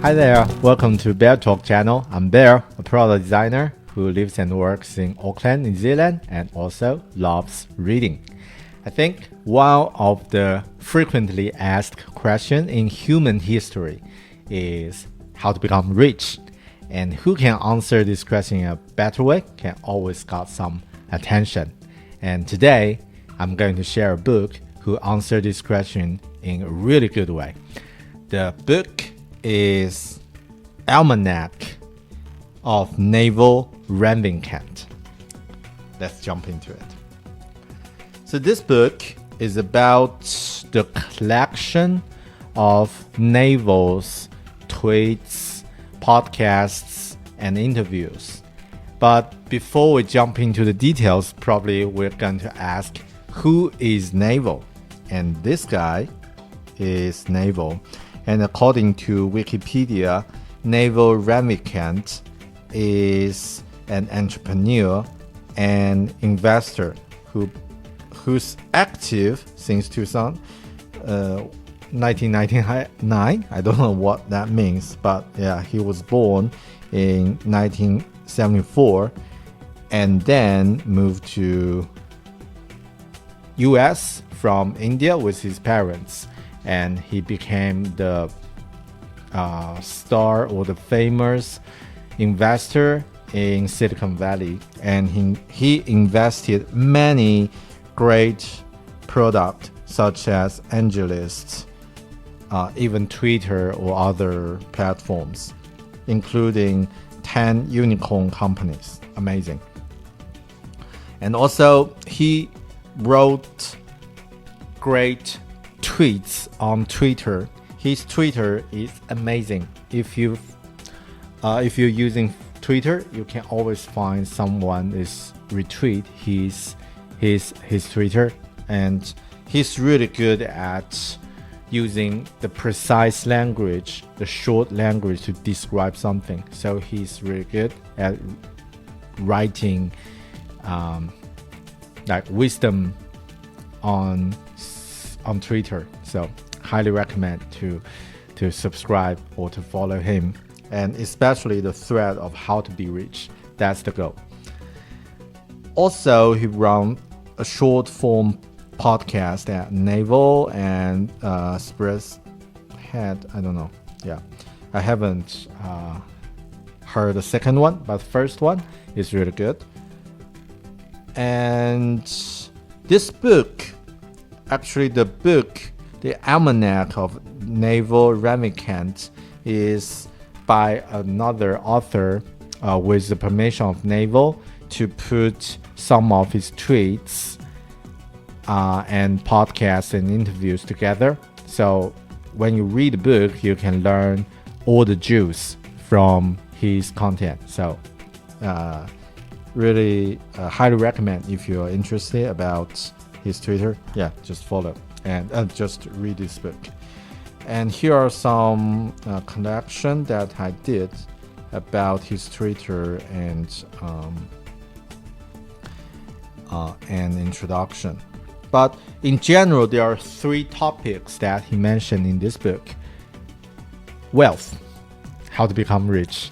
Hi there, welcome to BearTalk channel. I'm Bear, a product designer who lives and works in Auckland, New Zealand, and also loves reading. I think one of the frequently asked questions in human history is how to become rich. And who can answer this question in a better way can always got some attention. And today, I'm going to share a book who answered this question in a really good way. The book is Almanack of Naval Ravikant. Let's jump into it. So this book is about the collection of Naval's tweets, podcasts, and interviews. But before we jump into the details, probably we're going to ask, who is Naval? And this guy is Naval. And according to Wikipedia, Naval Ravikant is an entrepreneur and investor who's active since 1999. I don't know what that means, but yeah, he was born in 1974 and then moved to US from India with his parents, and he became the star or the famous investor in Silicon Valley, and he invested many great products such as AngelList, even Twitter or other platforms, including 10 unicorn companies. Amazing. And also he wrote great tweets on Twitter. His Twitter is amazing. If you're using Twitter, you can always find someone is retweet his Twitter, and he's really good at using the precise language, the short language to describe something. So he's really good at writing like wisdom on Twitter. So highly recommend to subscribe or to follow him, and especially the thread of how to be rich. That's the goal. Also, he run a short form podcast at Naval and Spreadhead. I don't know. Yeah, I haven't heard the second one, but the first one is really good. And this book, actually the book, the Almanack of Naval Ravikant, is by another author with the permission of Naval to put some of his tweets and podcasts and interviews together. So when you read the book, you can learn all the juice from his content. So really highly recommend if you're interested about his Twitter. Yeah, just follow and just read this book. And here are some collection that I did about his Twitter and an introduction. But in general, there are 3 topics that he mentioned in this book: wealth, how to become rich;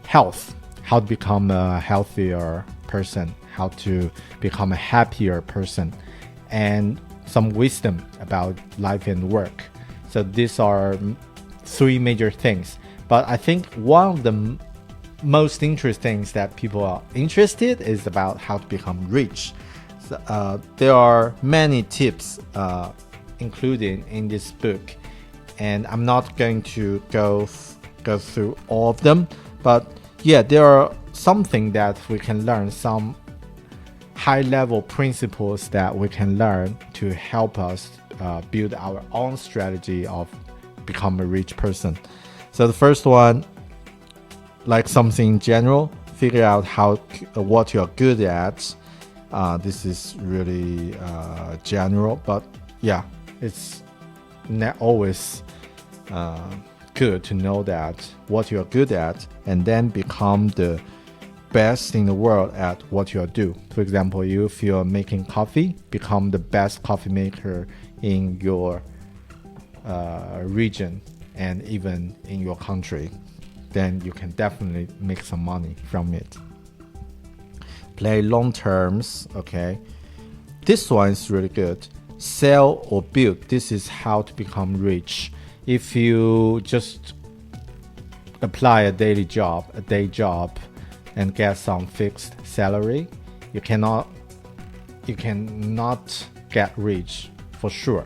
health, how to become a healthier person, how to become a happier person; and some wisdom about life and work. So these are 3 major things. But I think one of the most interesting things that people are interested is about how to become rich. So, there are many tips included in this book, and I'm not going to go through all of them. But yeah, there are something that we can learn, some high-level principles that we can learn to help us build our own strategy of become a rich person. So the first one, like something in general, figure out what you're good at. This is really general, but yeah, it's not always good to know that what you're good at, and then become the best in the world at what you do. For example, if you're making coffee, become the best coffee maker in your region. and even in your country, then you can definitely make some money from it. Play long terms, okay? This one is really good. Sell or build. This is how to become rich. If you just apply a day job, and get some fixed salary, you cannot get rich for sure.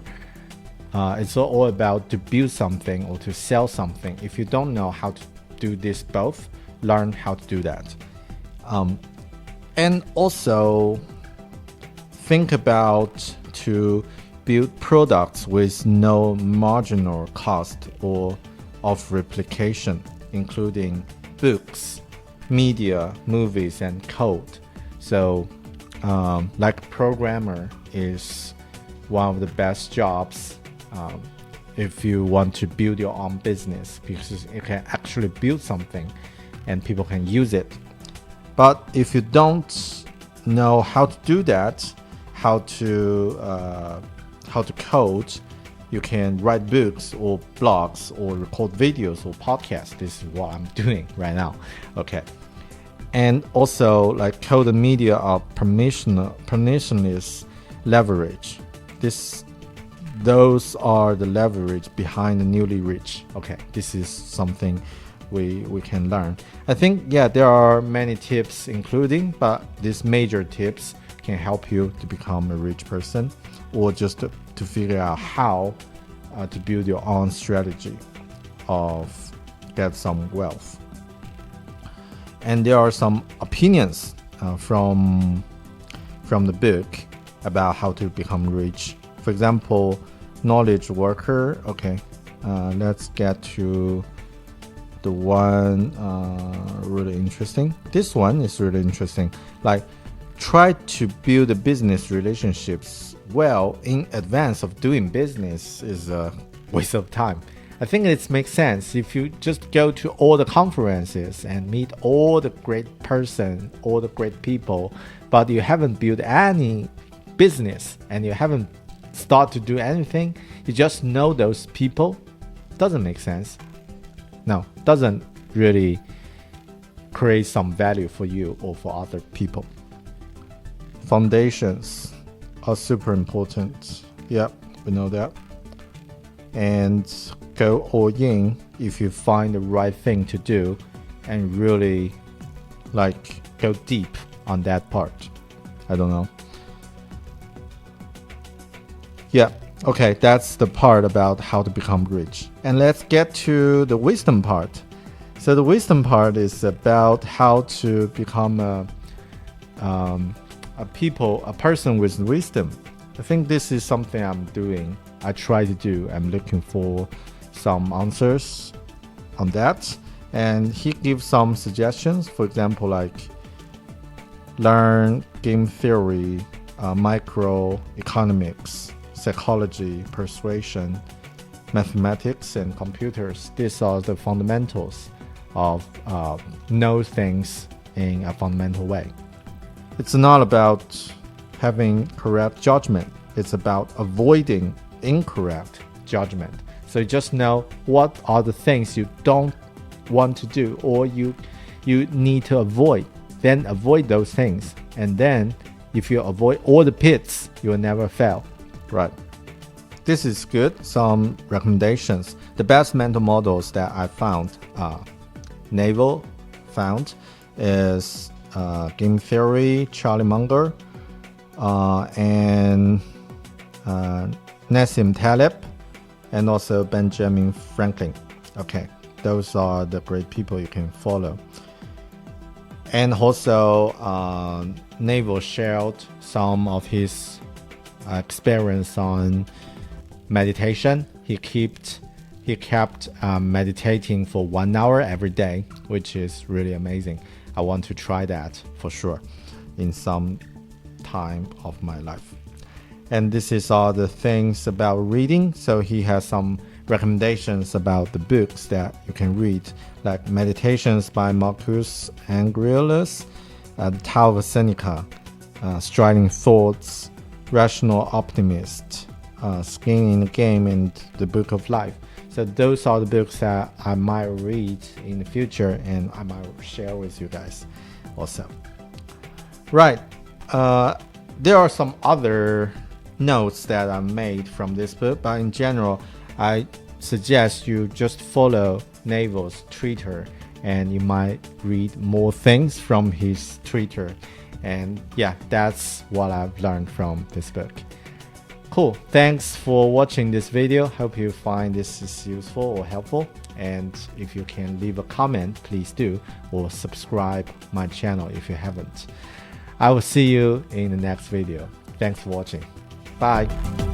It's all about to build something or to sell something. If you don't know how to do this both, learn how to do that. And also think about to build products with no marginal cost or of replication, including books, media, movies, and code. So like programmer is one of the best jobs if you want to build your own business, because you can actually build something and people can use it. But if you don't know how to do that, how to code, you can write books or blogs or record videos or podcasts. This is what I'm doing right now. Okay. And also, like, code and media are permissionless leverage. Those are the leverage behind the newly rich. Okay, this is something we can learn. I think, there are many tips including, but these major tips can help you to become a rich person, or just to figure out how to build your own strategy of get some wealth. And there are some opinions from the book about how to become rich. For example, knowledge worker. Okay, let's get to the one really interesting. This one is really interesting. Like, try to build the business relationships well in advance of doing business is a waste of time. I think it makes sense if you just go to all the conferences and meet all the great person, all the great people, but you haven't built any business and you haven't started to do anything, you just know those people, doesn't make sense. No, doesn't really create some value for you or for other people. Foundations are super important. Yep, we know that. And go all in if you find the right thing to do and really go deep on that part. I don't know. Okay, that's the part about how to become rich. And let's get to the wisdom part. So the wisdom part is about how to become a person with wisdom. I think this is something I'm doing. I try to do. I'm looking for some answers on that. And he gives some suggestions. For example, learn game theory, microeconomics, psychology, persuasion, mathematics, and computers. These are the fundamentals of know things in a fundamental way. It's not about having correct judgment. It's about avoiding incorrect judgment. So you just know what are the things you don't want to do or you need to avoid. Then avoid those things. And then if you avoid all the pits, you will never fail. Right. This is good. Some recommendations. The best mental models that I found, Naval found, is game theory, Charlie Munger, and Nassim Taleb, and also Benjamin Franklin. Okay, those are the great people you can follow. And also, Naval shared some of his experience on meditation. He kept meditating for 1 hour every day, which is really amazing. I want to try that for sure in some time of my life. And this is all the things about reading. So he has some recommendations about the books that you can read, like Meditations by Marcus Aurelius, The Tao of Seneca, Striding Thoughts, Rational Optimist, Skin in the Game, and The Book of Life. So those are the books that I might read in the future and I might share with you guys also. Right. There are some other notes that I made from this book, but in general, I suggest you just follow Naval's Twitter and you might read more things from his Twitter. And yeah, that's what I've learned from this book. Cool. Thanks for watching this video. Hope you find this is useful or helpful. And if you can leave a comment, please do, or subscribe my channel if you haven't. I will see you in the next video. Thanks for watching. Bye.